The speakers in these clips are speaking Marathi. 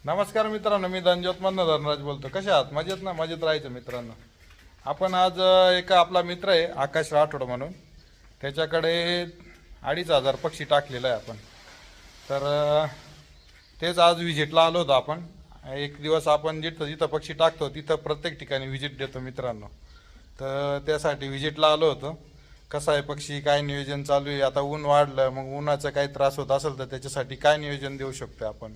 नमस्कार मित्रांनो, मी धनज्योतमधनं धनराज बोलतो. कसे आहात? मजेत ना? मजेत राहायचं मित्रांनो. आपण आज एक आपला मित्र आहे आकाश राठोड म्हणून, त्याच्याकडे 2,500 पक्षी टाकलेलं आहे आपण. तर तेच आज व्हिजिटला आलो होतो आपण. एक दिवस आपण जिथं जिथं पक्षी टाकतो तिथं प्रत्येक ठिकाणी व्हिजिट देतो मित्रांनो. तर त्यासाठी व्हिजिटला आलो होतो. कसं आहे पक्षी, काय नियोजन चालू आहे, आता ऊन वाढलं, मग उन्हाचा काही त्रास होत असेल तर त्याच्यासाठी काय नियोजन देऊ शकतो आपण,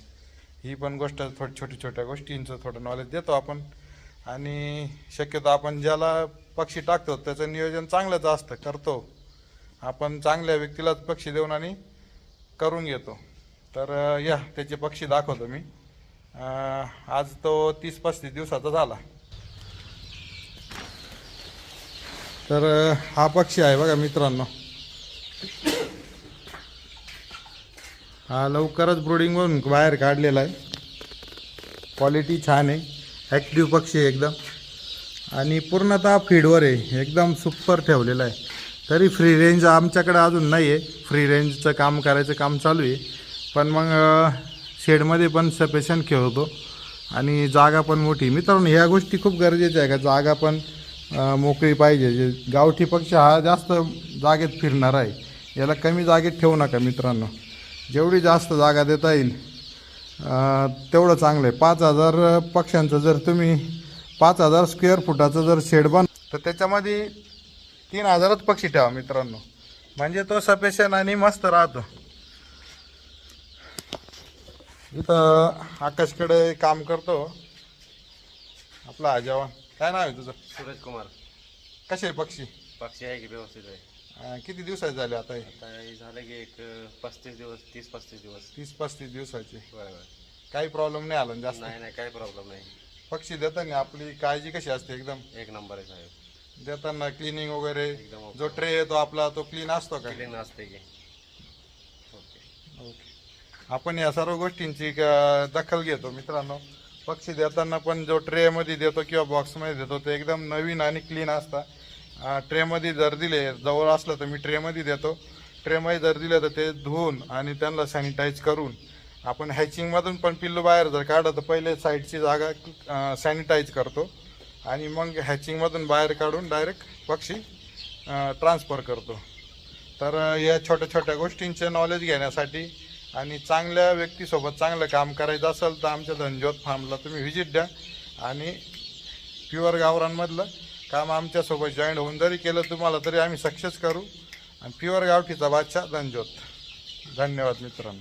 ही पण गोष्ट छोट्या गोष्टींचं थोडं नॉलेज देतो आपण. आणि शक्यतो आपण ज्याला पक्षी टाकतो त्याचं नियोजन चांगलंच असतं, करतो आपण, चांगल्या व्यक्तीलाच पक्षी देऊन आणि करून घेतो. तर या त्याचे पक्षी दाखवतो मी. आज तो 30-35 दिवसाचा झाला. तर हा पक्षी आहे बघा मित्रांनो, हा लवकरच ब्रोडिंगवरून बाहेर काढलेला आहे. क्वालिटी छान आहे, ॲक्टिव्ह पक्षी आहे एकदम, आणि पूर्णतः फीडवर आहे, एकदम सुपर ठेवलेला आहे. तरी फ्री रेंज आमच्याकडे अजून नाही आहे, फ्री रेंजचं काम करायचं काम चालू आहे. पण मग शेडमध्ये पण सफिशियंट खेळतो आणि जागा पण मोठी. मित्रांनो ह्या गोष्टी खूप गरजेच्या आहे का, जागा पण मोकळी पाहिजे. जे गावठी पक्षी हा जास्त जागेत फिरणार आहे, याला कमी जागेत ठेवू नका मित्रांनो. जेवढी जास्त जागा देता येईल तेवढं चांगलं आहे. 5,000 पक्ष्यांचं जर तुम्ही 5,000 स्क्वेअर फुटाचं जर शेड तर त्याच्यामध्ये 3,000च पक्षी ठेवा मित्रांनो, म्हणजे तो सफिशियंट आणि मस्त राहतो. इथं आकाशकडे काम करतो आपला हा जवान. काय नाव आहे तुझं? सूरज कुमार. कसे आहे पक्षी? पक्षी आहे की व्यवस्थित आहे. किती दिवसाचे झाले आता? आता हे झालं की एक 35 दिवस, 30-35 दिवस. 30-35 दिवसाचे. होय. काही प्रॉब्लेम नाही आला जास्त? नाही, काही प्रॉब्लेम नाही. पक्षी देताना आपली काळजी कशी असते? एकदम एक नंबर आहे साहेब. देताना क्लिनिंग वगैरे, एकदम जो ट्रे येतो आपला तो क्लीन असतो का? क्लीन असते की. ओके. आपण या सर्व गोष्टींची दखल घेतो मित्रांनो. पक्षी देताना पण जो ट्रेमध्ये देतो किंवा बॉक्समध्ये देतो ते एकदम नवीन आणि क्लीन असतात. ट्रेमध्ये जर दिले, जवळ असलं तर मी ट्रेमध्ये देतो. ट्रेमध्ये जर दिलं तर ते धुवून आणि त्यांना सॅनिटाईज करून, आपण हॅचिंगमधून पण पिल्लू बाहेर जर काढलं तर पहिले साईडची जागा सॅनिटाईज करतो आणि मग हॅचिंगमधून बाहेर काढून डायरेक्ट पक्षी ट्रान्सफर करतो. तर या छोट्या गोष्टींचे नॉलेज घेण्यासाठी आणि चांगल्या व्यक्तीसोबत चांगलं काम करायचं असेल तर आमच्या धनज्योत फार्मला तुम्ही व्हिजिट द्या. आणि प्युअर गावरांमधलं काम आमच्यासोबत जॉईन होऊन जरी केलं तुम्हाला तरी आम्ही सक्सेस करू. आणि प्युअर गावठीचा बादशाह धनज्योत. धन्यवाद मित्रांनो.